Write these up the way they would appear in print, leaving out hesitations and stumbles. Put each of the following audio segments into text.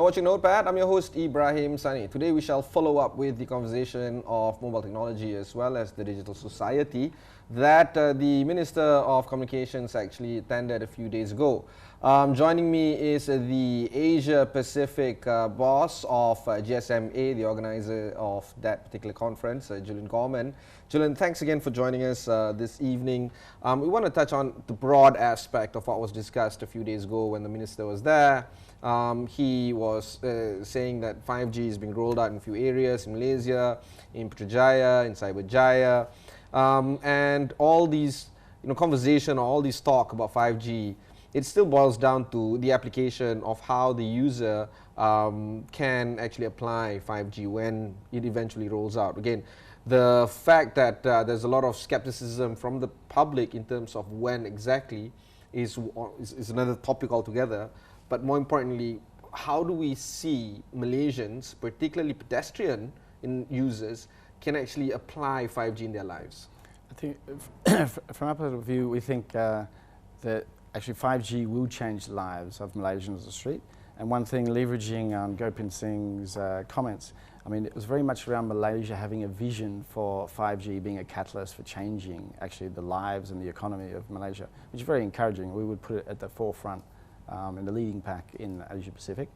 watching Notepad. I'm your host Ibrahim Sani. Today we shall follow up with the conversation of mobile technology as well as the digital society that the Minister of Communications actually attended a few days ago. Joining me is the Asia Pacific boss of GSMA, the organizer of that particular conference, Julian Gorman. Julian, thanks again for joining us this evening. We want to touch on the broad aspect of what was discussed a few days ago when the Minister was there. He was saying that 5G is being rolled out in a few areas in Malaysia, in Putrajaya, in Cyberjaya, and all these conversation or all this talk about 5G, it still boils down to the application of how the user can actually apply 5G when it eventually rolls out. Again, the fact that there's a lot of skepticism from the public in terms of when exactly is another topic altogether. But more importantly, how do we see Malaysians, particularly pedestrian users, can actually apply 5G in their lives? I think from our point of view, we think that actually 5G will change the lives of Malaysians on the street. And one thing, leveraging on Gopin Singh's comments, I mean, it was very much around Malaysia having a vision for 5G being a catalyst for changing actually the lives and the economy of Malaysia, which is very encouraging. We would put it at the forefront in the leading pack in Asia Pacific.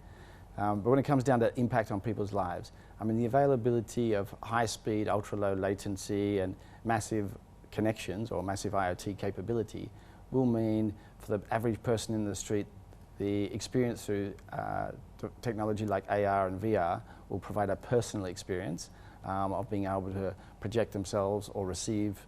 But when it comes down to impact on people's lives, I mean, the availability of high-speed, ultra-low latency and massive connections or massive IoT capability will mean for the average person in the street, the experience through technology like AR and VR will provide a personal experience of being able to project themselves or receive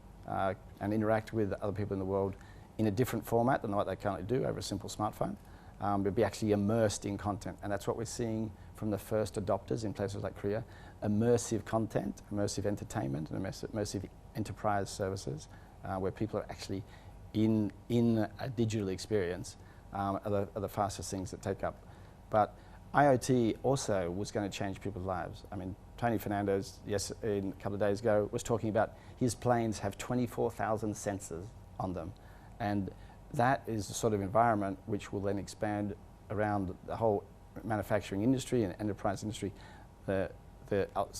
and interact with other people in the world in a different format than what they currently do over a simple smartphone. But be actually immersed in content, and that's what we're seeing from the first adopters in places like Korea. Immersive content, immersive entertainment, and immersive enterprise services, where people are actually in a digital experience, are the fastest things that take up. But IoT also was going to change people's lives. I mean, Tony Fernandez, a couple of days ago, was talking about his planes have 24,000 sensors on them, and that is the sort of environment which will then expand around the whole manufacturing industry and enterprise industry. The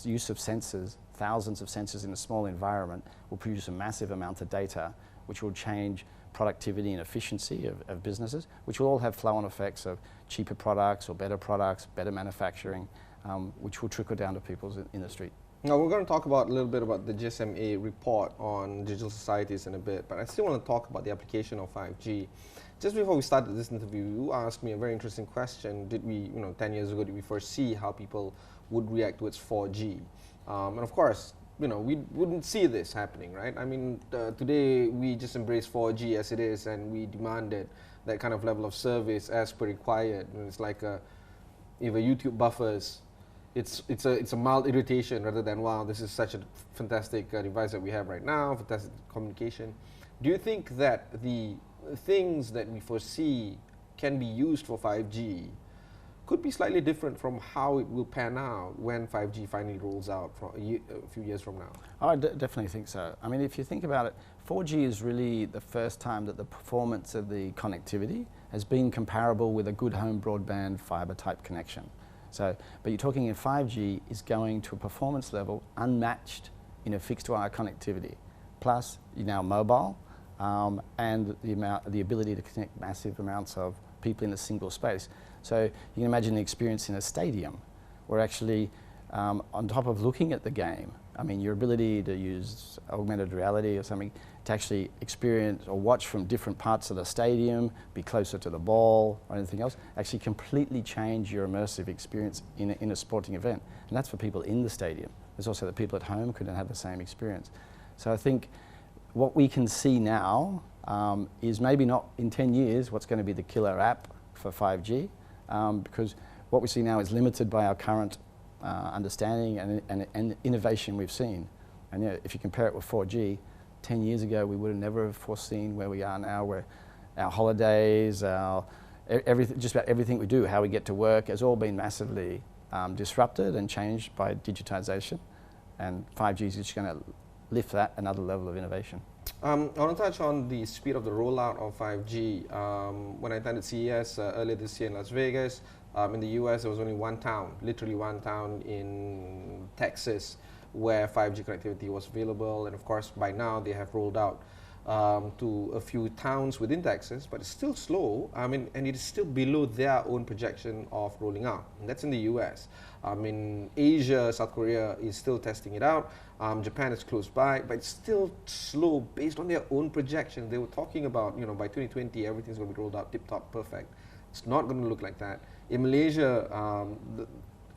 use of sensors, thousands of sensors in a small environment, will produce a massive amount of data, which will change productivity and efficiency of businesses, which will all have flow-on effects of cheaper products or better manufacturing, which will trickle down to people in the street. Now we're going to talk about a little bit about the GSMA report on digital societies in a bit, but I still want to talk about the application of 5G. Just before we started this interview, you asked me a very interesting question. Did we, 10 years ago, did we foresee how people would react towards 4G? And of course, we wouldn't see this happening, right? I mean, today we just embrace 4G as it is, and we demanded that kind of level of service as per required. And it's like if a YouTube buffers, it's a mild irritation rather than, wow, this is such a fantastic device that we have right now, fantastic communication. Do you think that the things that we foresee can be used for 5G could be slightly different from how it will pan out when 5G finally rolls out a few years from now? Oh, I definitely think so. I mean, if you think about it, 4G is really the first time that the performance of the connectivity has been comparable with a good home broadband fiber type connection. So, but you're talking in 5G is going to a performance level unmatched in a fixed wire connectivity. Plus, you're now mobile, and the ability to connect massive amounts of people in a single space. So you can imagine the experience in a stadium, where actually, on top of looking at the game, I mean, your ability to use augmented reality or something to actually experience or watch from different parts of the stadium, be closer to the ball or anything else, actually completely change your immersive experience in a sporting event. And that's for people in the stadium. There's also the people at home could have the same experience. So I think what we can see now is maybe not in 10 years what's going to be the killer app for 5G, because what we see now is limited by our current understanding and innovation we've seen. And if you compare it with 4G, 10 years ago we would have never foreseen where we are now, where our holidays, just about everything we do, how we get to work, has all been massively disrupted and changed by digitization. And 5G is just going to lift that another level of innovation. I want to touch on the speed of the rollout of 5G. When I attended CES earlier this year in Las Vegas, In the US, there was only one town, literally one town in Texas, where 5G connectivity was available. And of course, by now they have rolled out to a few towns within Texas, but it's still slow. I mean, and it is still below their own projection of rolling out. And that's in the US. In Asia, South Korea is still testing it out. Japan is close by, but it's still slow based on their own projection. They were talking about, you know, by 2020, everything's going to be rolled out tip-top perfect. It's not going to look like that. In Malaysia,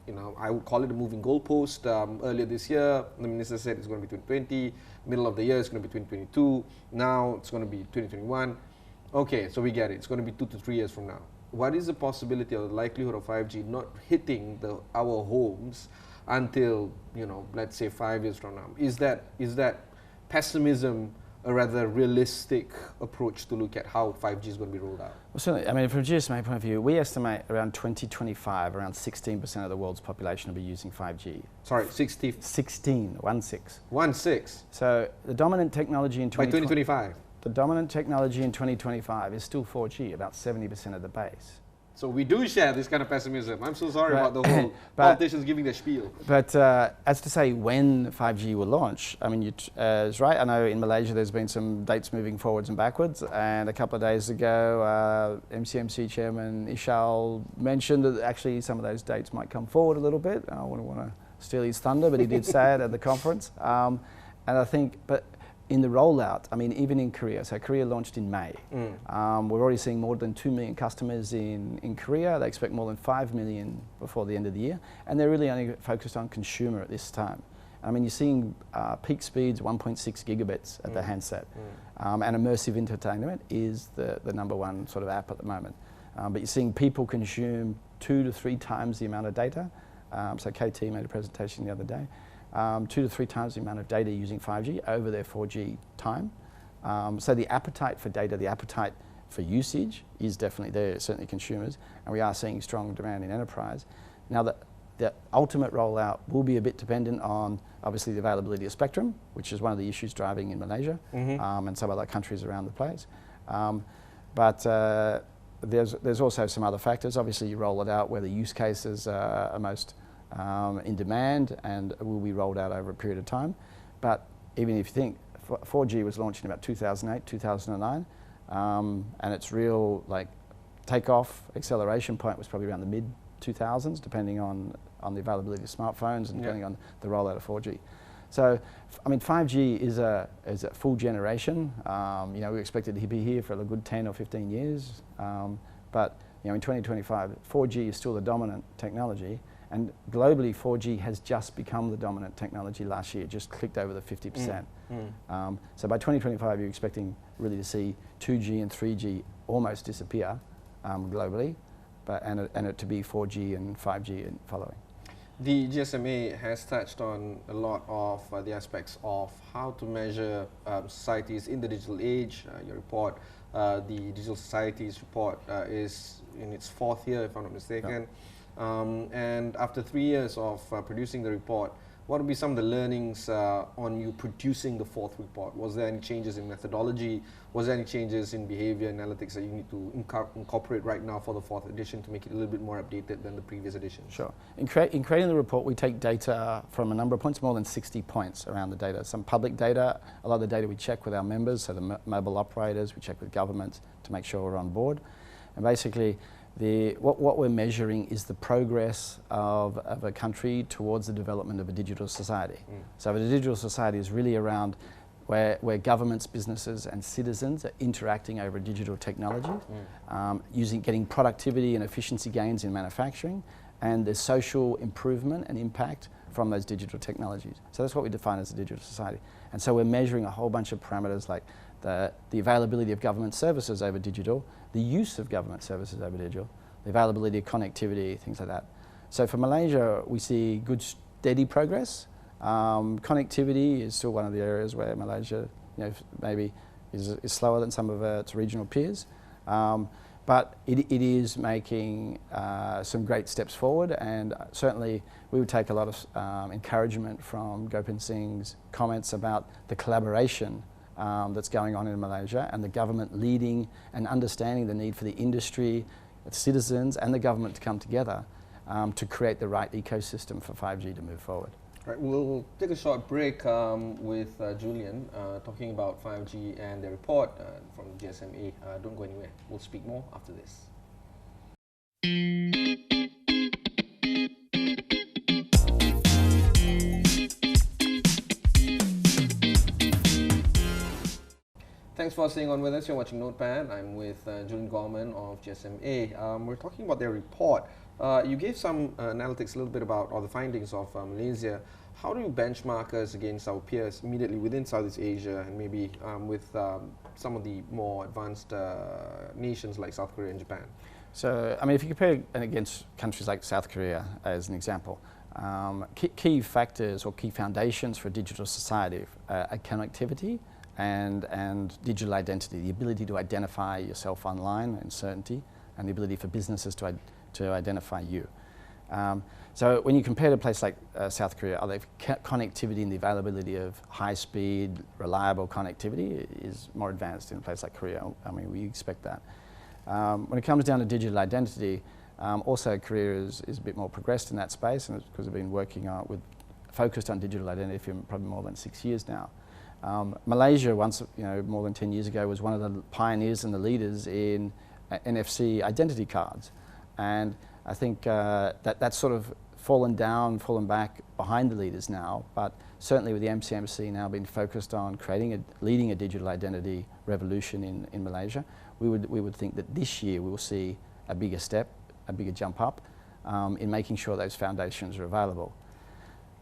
you know, I would call it a moving goalpost. Earlier this year, the minister said it's going to be 2020. Middle of the year, it's going to be 2022. Now it's going to be 2021. Okay, so we get it. It's going to be 2 to 3 years from now. What is the possibility or the likelihood of 5G not hitting our homes until, you know, let's say 5 years from now? Is that pessimism a rather realistic approach to look at how 5G is going to be rolled out? Well, certainly. I mean, from a GSMA point of view, we estimate around 2025, around 16% of the world's population will be using 5G. Sorry, 16? 16, 1-6. 1-6? So the dominant technology in by 2025? The dominant technology in 2025 is still 4G, about 70% of the base. So we do share this kind of pessimism. I'm so sorry about the whole politicians giving their spiel. But as to say when 5G will launch, I mean, it's right. I know in Malaysia there's been some dates moving forwards and backwards. And a couple of days ago, MCMC Chairman Ishal mentioned that actually some of those dates might come forward a little bit. I wouldn't want to steal his thunder, but he did say it at the conference. And I think, but in the rollout, I mean, even in Korea, so Korea launched in May. We're already seeing more than 2 million customers in Korea. They expect more than 5 million before the end of the year. And they're really only focused on consumer at this time. I mean, you're seeing peak speeds, 1.6 gigabits at the handset. And immersive entertainment is the number one sort of app at the moment. But you're seeing people consume 2 to 3 times the amount of data. So KT made a presentation the other day. 2 to 3 times the amount of data using 5G over their 4G time. So the appetite for data, the appetite for usage is definitely there, certainly consumers, and we are seeing strong demand in enterprise. Now the ultimate rollout will be a bit dependent on obviously the availability of spectrum, which is one of the issues driving in Malaysia and some other countries around the place. But there's also some other factors. Obviously you roll it out where the use cases are most in demand and will be rolled out over a period of time. But even if you think 4G was launched in about 2008, 2009, and its real like takeoff acceleration point was probably around the mid 2000s, depending on the availability of smartphones and depending on the rollout of 4G. So, I mean, 5G is a full generation. You know, we expected to be here for a good 10 or 15 years, but you know, in 2025, 4G is still the dominant technology. And globally, 4G has just become the dominant technology last year, just clicked over the 50%. So by 2025, you're expecting really to see 2G and 3G almost disappear globally, and it to be 4G and 5G and following. The GSMA has touched on a lot of the aspects of how to measure societies in the digital age. Your report, the Digital Societies report, is in its 4th year, if I'm not mistaken. And after 3 years of producing the report, what would be some of the learnings on you producing the 4th report? Was there any changes in methodology? Was there any changes in behavior analytics that you need to incorporate right now for the 4th edition to make it a little bit more updated than the previous editions? Sure. In creating the report, we take data from a number of points, more than 60 points around the data. Some public data, a lot of the data we check with our members, so the mobile operators, we check with governments to make sure we're on board. And basically, what we're measuring is the progress of a country towards the development of a digital society. So the digital society is really around where governments, businesses and citizens are interacting over digital technology, getting productivity and efficiency gains in manufacturing, and the social improvement and impact from those digital technologies. So that's what we define as a digital society. And so we're measuring a whole bunch of parameters like the availability of government services over digital, the use of government services over digital, the availability of connectivity, things like that. So for Malaysia, we see good steady progress. Connectivity is still one of the areas where Malaysia, you know, maybe is slower than some of its regional peers. But it is making some great steps forward, and certainly we would take a lot of encouragement from Gopin Singh's comments about the collaboration that's going on in Malaysia and the government leading and understanding the need for the industry, citizens and the government to come together to create the right ecosystem for 5G to move forward. Right, we'll take a short break with Julian talking about 5G and the report from GSMA. Don't go anywhere. We'll speak more after this. Thanks for staying on with us. You're watching Notepad. I'm with Julian Gorman of GSMA. We're talking about their report. You gave some analytics a little bit about all the findings of Malaysia. How do you benchmark us against our peers immediately within Southeast Asia and maybe with some of the more advanced nations like South Korea and Japan? So, I mean, if you compare it against countries like South Korea as an example, key factors or key foundations for a digital society are connectivity and digital identity, the ability to identify yourself online and certainty, and the ability for businesses to identify you. So when you compare to a place like South Korea, connectivity and the availability of high-speed, reliable connectivity is more advanced in a place like Korea. I mean, we expect that. When it comes down to digital identity, also Korea is a bit more progressed in that space, and it's because we've been working focused on digital identity for probably more than 6 years now. Malaysia, once more than 10 years ago, was one of the pioneers and the leaders in NFC identity cards, and I think that's sort of fallen back behind the leaders now. But certainly with the MCMC now being focused on leading a digital identity revolution in Malaysia, we would think that this year we will see a bigger jump up in making sure those foundations are available.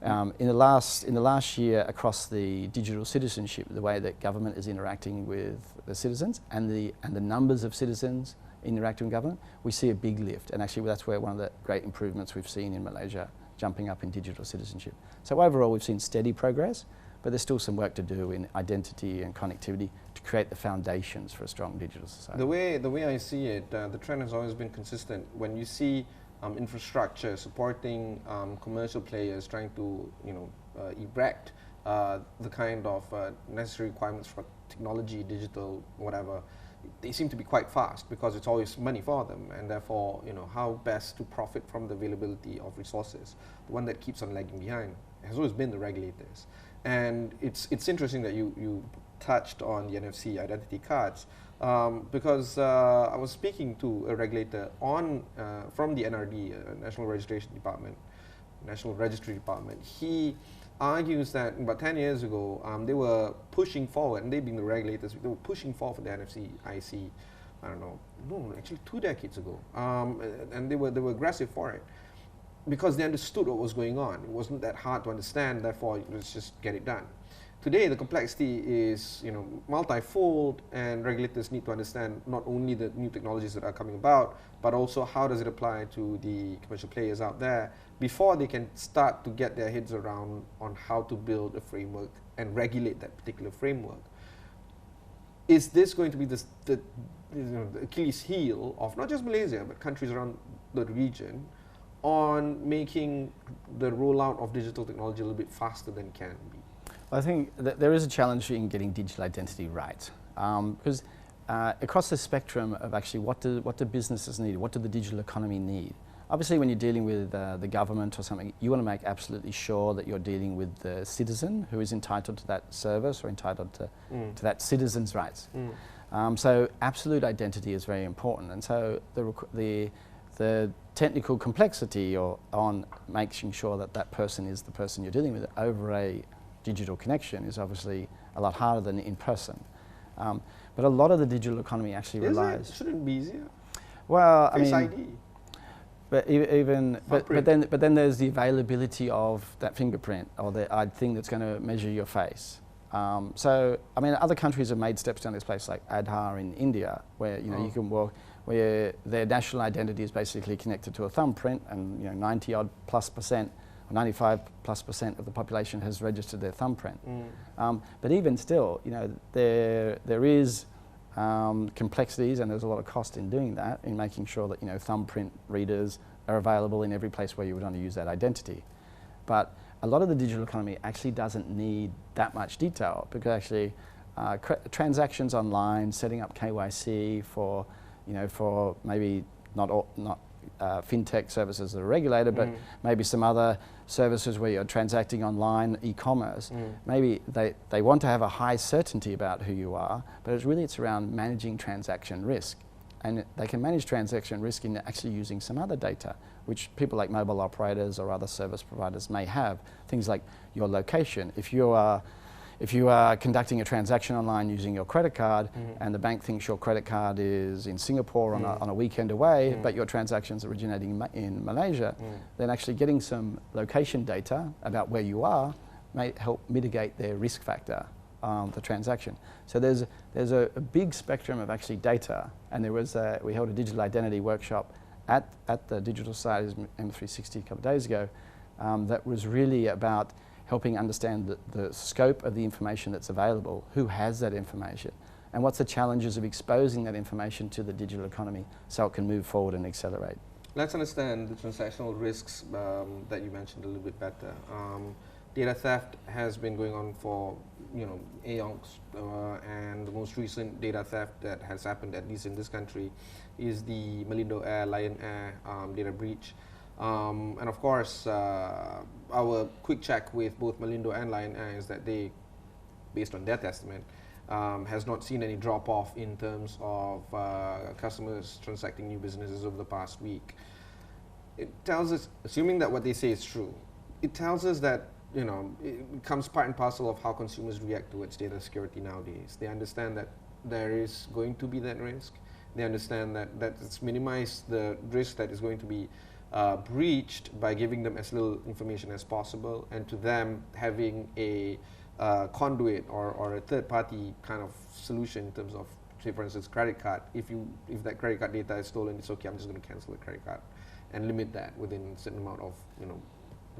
In the last year, across the digital citizenship, the way that government is interacting with the citizens and the numbers of citizens interacting with government, we see a big lift, and actually that's where one of the great improvements we've seen in Malaysia, jumping up in digital citizenship. So overall, we've seen steady progress, but there's still some work to do in identity and connectivity to create the foundations for a strong digital society. The way I see it, the trend has always been consistent. When you see infrastructure supporting commercial players trying to erect the kind of necessary requirements for technology, digital, whatever, they seem to be quite fast because it's always money for them, and therefore how best to profit from the availability of resources. The one that keeps on lagging behind has always been the regulators. And it's interesting that you touched on the NFC identity cards, because I was speaking to a regulator from the NRD, National Registry Department. He argues that about 10 years ago, they were pushing forward, and they being the regulators, they were pushing forward for the NFC IC, I don't know, no, actually 2 decades ago, and they were aggressive for it because they understood what was going on. It wasn't that hard to understand, therefore let's just get it done. Today, the complexity is multifold, and regulators need to understand not only the new technologies that are coming about, but also how does it apply to the commercial players out there before they can start to get their heads around on how to build a framework and regulate that particular framework. Is this going to be the Achilles heel of not just Malaysia, but countries around the region on making the rollout of digital technology a little bit faster than it can be? I think that there is a challenge in getting digital identity right, because across the spectrum of actually what do businesses need, what do the digital economy need. Obviously, when you're dealing with the government or something, you want to make absolutely sure that you're dealing with the citizen who is entitled to that service or entitled to that citizen's rights. So absolute identity is very important, and so the technical complexity on making sure that that person is the person you're dealing with over a digital connection is obviously a lot harder than in person. But a lot of the digital economy actually relies. Shouldn't it be easier? Well, Face I mean, ID. But then there's the availability of that fingerprint or the thing that's going to measure your face. So I mean, other countries have made steps down this place, like Aadhaar in India, where you can walk, where their national identity is basically connected to a thumbprint, and 90+%. 95+% of the population has registered their thumbprint. But even still, there is complexities, and there's a lot of cost in doing that, in making sure that thumbprint readers are available in every place where you would want to use that identity. But a lot of the digital economy actually doesn't need that much detail, because actually transactions online, setting up KYC for maybe not fintech services that are regulated, but maybe some other services where you're transacting online, e-commerce. Maybe they want to have a high certainty about who you are, but it's around managing transaction risk. And they can manage transaction risk in actually using some other data, which people like mobile operators or other service providers may have. Things like your location. If you are conducting a transaction online using your credit card and the bank thinks your credit card is in Singapore on a weekend away, but your transaction's originating in Malaysia, then actually getting some location data about where you are may help mitigate their risk factor on the transaction. So there's a big spectrum of actually data, and we held a digital identity workshop at the Digital Society's M360 a couple of days ago that was really about helping understand the scope of the information that's available, who has that information, and what's the challenges of exposing that information to the digital economy so it can move forward and accelerate. Let's understand the transactional risks that you mentioned a little bit better. Data theft has been going on for aeons, and the most recent data theft that has happened, at least in this country, is the Malindo Air, Lion Air data breach. And of course, our quick check with both Malindo and Lion Air is that they, based on their testament, has not seen any drop-off in terms of customers transacting new businesses over the past week. It tells us, assuming that what they say is true, it tells us that it becomes part and parcel of how consumers react towards data security nowadays. They understand that there is going to be that risk. They understand that it's minimized the risk that is going to be breached by giving them as little information as possible, and to them having a conduit or a third-party kind of solution in terms of, say for instance, credit card. If that credit card data is stolen, it's okay. I'm just going to cancel the credit card and limit that within a certain amount of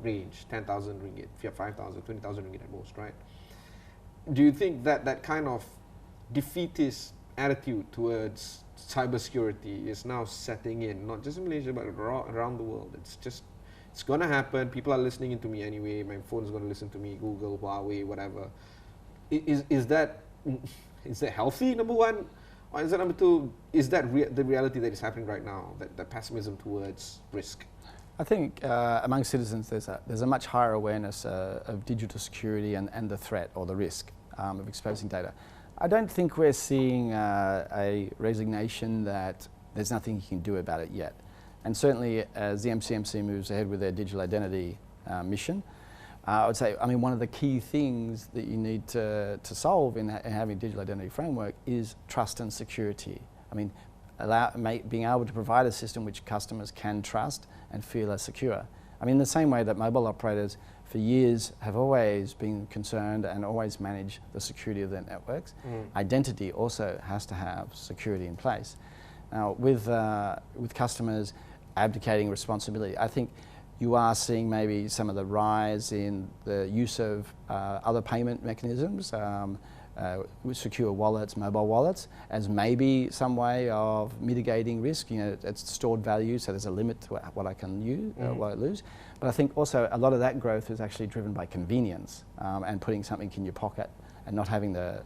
range, 10,000 ringgit, if you have 5,000, 20,000 ringgit at most, right? Do you think that kind of defeatist attitude towards cybersecurity is now setting in, not just in Malaysia, but around the world? It's going to happen. People are listening into me anyway. My phone is going to listen to me, Google, Huawei, whatever. Is that healthy, number one? Or is that number two, is that the reality that is happening right now, that pessimism towards risk? I think among citizens there's a much higher awareness of digital security and the threat or the risk of exposing data. I don't think we're seeing a resignation that there's nothing you can do about it yet. And certainly as the MCMC moves ahead with their digital identity mission, I would say, one of the key things that you need to solve in having a digital identity framework is trust and security. Being able to provide a system which customers can trust and feel are secure. In the same way that mobile operators for years have always been concerned and always managed the security of their networks, identity also has to have security in place. Now, with customers abdicating responsibility, I think you are seeing maybe some of the rise in the use of other payment mechanisms, secure wallets, mobile wallets, as maybe some way of mitigating risk. It's stored value, so there's a limit to what I can use, what I lose. But I think also a lot of that growth is actually driven by convenience and putting something in your pocket and not having the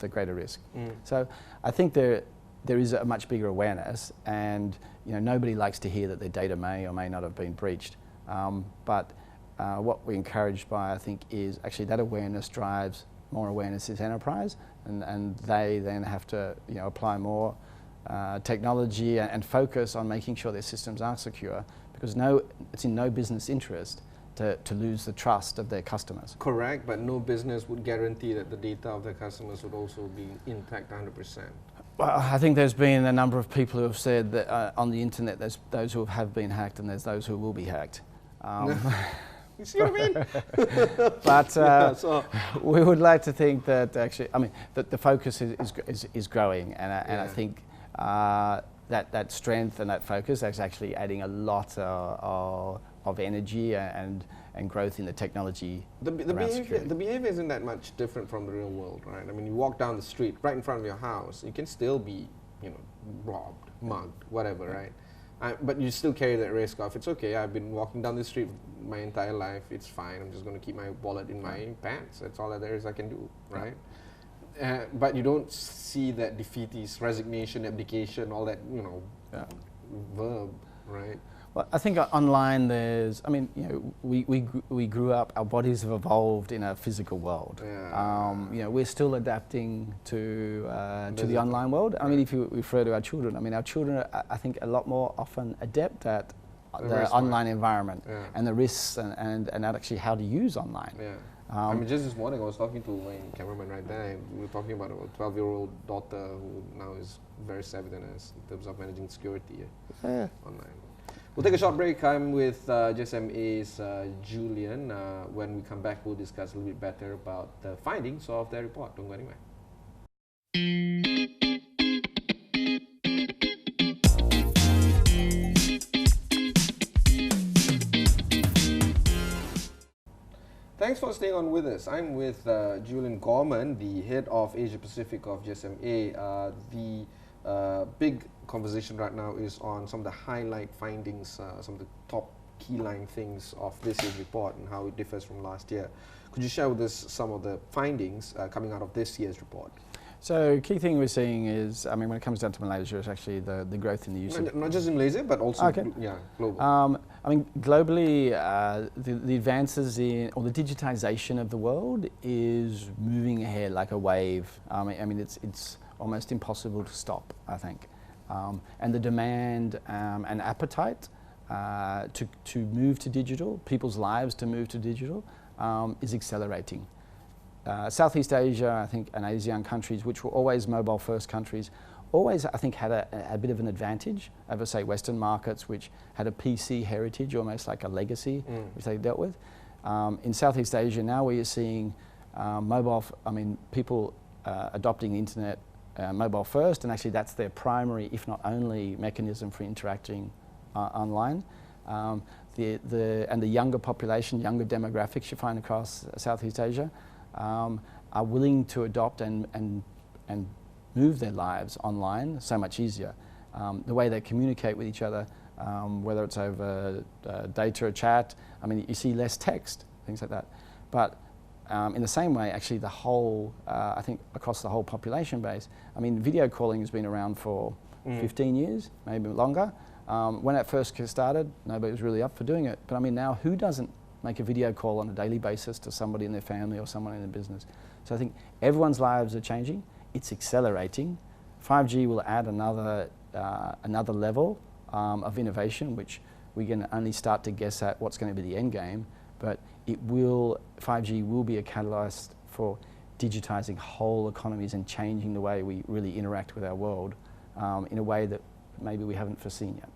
greater risk. So I think there is a much bigger awareness, and nobody likes to hear that their data may or may not have been breached. But what we're encouraged by, I think, is actually that awareness drives more awareness is enterprise, and they then have to apply more technology and focus on making sure their systems are secure, because it's in no business interest to lose the trust of their customers. Correct, but no business would guarantee that the data of their customers would also be intact 100%. Well, I think there's been a number of people who have said that on the internet there's those who have been hacked and there's those who will be hacked. You see what I mean? But we would like to think that actually, that the focus is growing, and I think that strength and that focus is actually adding a lot of energy and growth in the technology. The behavior isn't that much different from the real world, right? You walk down the street right in front of your house, you can still be, robbed, mugged, whatever, right? But you still carry that risk of, it's okay, I've been walking down the street my entire life, it's fine, I'm just going to keep my wallet in my pants, that's all that there is I can do, right? But you don't see that defeatist resignation, abdication, all that, verb, right? Well, I think online there's, I mean, you know, we grew up, our bodies have evolved in a physical world. Yeah. You know, we're still adapting to the online world. I mean, if you refer to our children, I mean, our children are, I think, a lot more often adept at the online environment and the risks and actually how to use online. Yeah. I mean, just this morning I was talking to my cameraman right there, and we were talking about a 12-year-old daughter who now is very savvy than us in terms of managing security online. We'll take a short break. I'm with GSMA's Julian. When we come back, we'll discuss a little bit better about the findings of their report. Don't go anywhere. Thanks for staying on with us. I'm with Julian Gorman, the head of Asia Pacific of GSMA. The big conversation right now is on some of the highlight findings, some of the top key line things of this year's report and how it differs from last year. Could you share with us some of the findings coming out of this year's report? So, key thing we're seeing is, I mean, when it comes down to Malaysia, it's actually the growth in the use Not just in Malaysia, but also global. I mean, globally, the advances in, or the digitization of the world is moving ahead like a wave. I mean, it's almost impossible to stop, I think. And the demand and appetite to move to digital, people's lives to move to digital, is accelerating. Southeast Asia, I think, and ASEAN countries, which were always mobile-first countries, always, I think, had a bit of an advantage over, say, Western markets, which had a PC heritage, almost like a legacy, which they dealt with. In Southeast Asia now, where you're seeing people adopting the internet mobile first, and actually that's their primary, if not only, mechanism for interacting online. And the younger population, younger demographics you find across Southeast Asia, are willing to adopt and move their lives online so much easier. The way they communicate with each other, whether it's over data or chat, I mean, you see less text, things like that. But in the same way, actually the whole, I think across the whole population base, I mean, video calling has been around for 15 years, maybe longer. When it first started, nobody was really up for doing it. But I mean, now who doesn't make a video call on a daily basis to somebody in their family or someone in their business? So I think everyone's lives are changing. It's accelerating. 5G will add another level of innovation, which we can only start to guess at what's going to be the end game. But 5G will be a catalyst for digitizing whole economies and changing the way we really interact with our world in a way that maybe we haven't foreseen yet.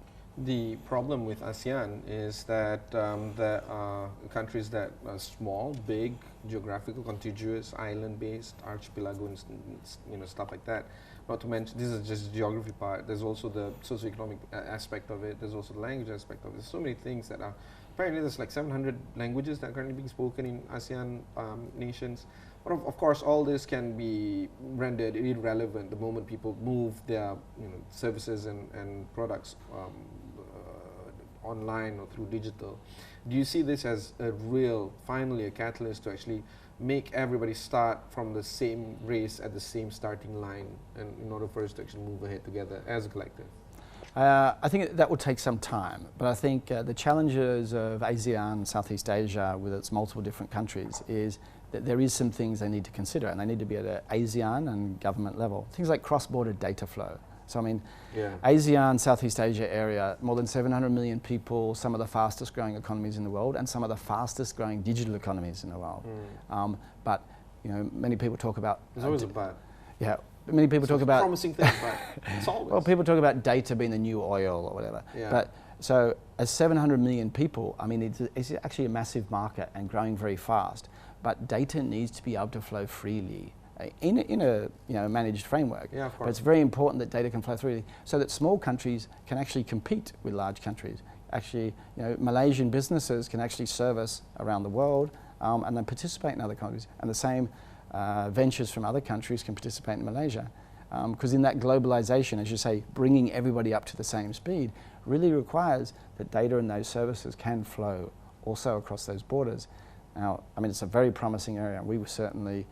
The problem with ASEAN is that there are countries that are small, big, geographical, contiguous, island-based, archipelago, and stuff like that. Not to mention, this is just the geography part. There's also the socioeconomic aspect of it. There's also the language aspect of it. There's so many things that are. Apparently, there's like 700 languages that are currently being spoken in ASEAN nations. But of course, all this can be rendered irrelevant the moment people move their services and products online or through digital. Do you see this as finally a catalyst to actually make everybody start from the same race at the same starting line, and in order for us to actually move ahead together as a collective? I think that will take some time, but I think the challenges of ASEAN, Southeast Asia, with its multiple different countries, is that there is some things they need to consider, and they need to be at an ASEAN and government level. Things like cross-border data flow. So I mean, ASEAN, Southeast Asia area, more than 700 million people, some of the fastest growing economies in the world, and some of the fastest growing digital economies in the world. But many people talk about. There's always a but. Yeah. Many people talk about promising things, but it's always. Well, people talk about data being the new oil or whatever. Yeah. But so, as 700 million people, I mean, it's actually a massive market and growing very fast. But data needs to be able to flow freely in a managed framework. Yeah, of course. But it's very important that data can flow freely, so that small countries can actually compete with large countries. Actually, Malaysian businesses can actually service around the world and then participate in other countries, and the same. Ventures from other countries can participate in Malaysia, because in that globalization, as you say, bringing everybody up to the same speed really requires that data and those services can flow also across those borders. Now, I mean, it's a very promising area. We certainly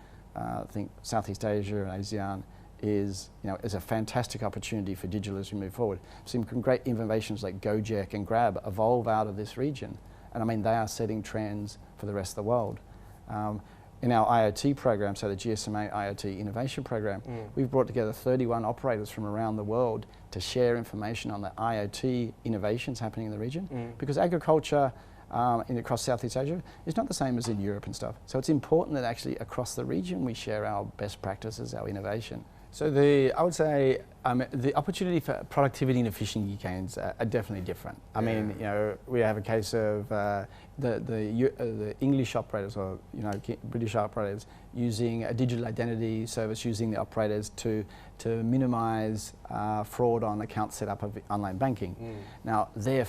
think Southeast Asia and ASEAN is a fantastic opportunity for digital as we move forward. Some great innovations like Gojek and Grab evolve out of this region, and I mean they are setting trends for the rest of the world. In our IoT program, so the GSMA IoT Innovation Program, we've brought together 31 operators from around the world to share information on the IoT innovations happening in the region, because agriculture across Southeast Asia is not the same as in Europe and stuff. So it's important that actually across the region we share our best practices, our innovation. So I would say the opportunity for productivity and efficiency gains are definitely different. I mean, we have a case of the English operators or British operators using a digital identity service, using the operators to minimise fraud on account setup of online banking. Now they're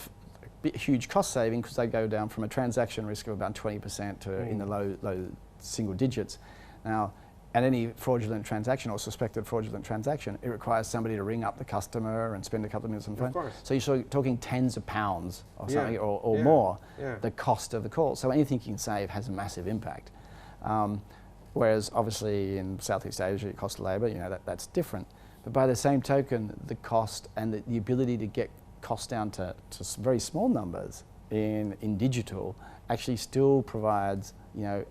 huge cost saving because they go down from a transaction risk of about 20% to in the low single digits. Now, at any fraudulent transaction or suspected fraudulent transaction, it requires somebody to ring up the customer and spend a couple of minutes on the phone. So you're talking tens of pounds or something or more, the cost of the call. So anything you can save has a massive impact. Whereas obviously in Southeast Asia, cost of labour, that's different. But by the same token, the cost and the ability to get costs down to very small numbers in digital actually still provides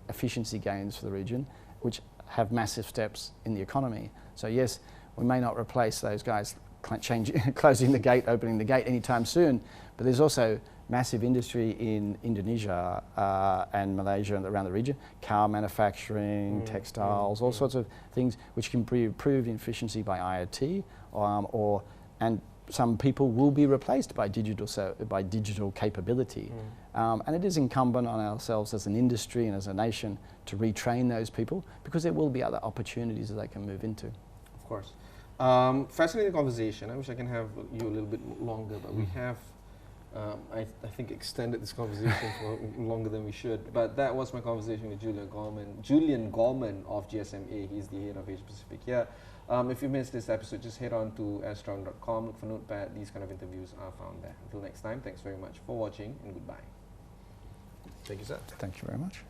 efficiency gains for the region, which have massive steps in the economy. So yes, we may not replace those guys closing the gate, opening the gate anytime soon, but there's also massive industry in Indonesia and Malaysia and around the region, car manufacturing, textiles, all sorts of things which can be improved in efficiency by IoT, and some people will be replaced by digital capability. And it is incumbent on ourselves as an industry and as a nation to retrain those people, because there will be other opportunities that they can move into. Of course. Fascinating conversation. I wish I can have you a little bit longer, but we have, I think, extended this conversation for longer than we should. But that was my conversation with Julian Gorman of GSMA. He's the head of Asia Pacific here. If you missed this episode, just head on to astro.com, look for Notepad. These kind of interviews are found there. Until next time, thanks very much for watching and goodbye. Thank you, sir. Thank you very much.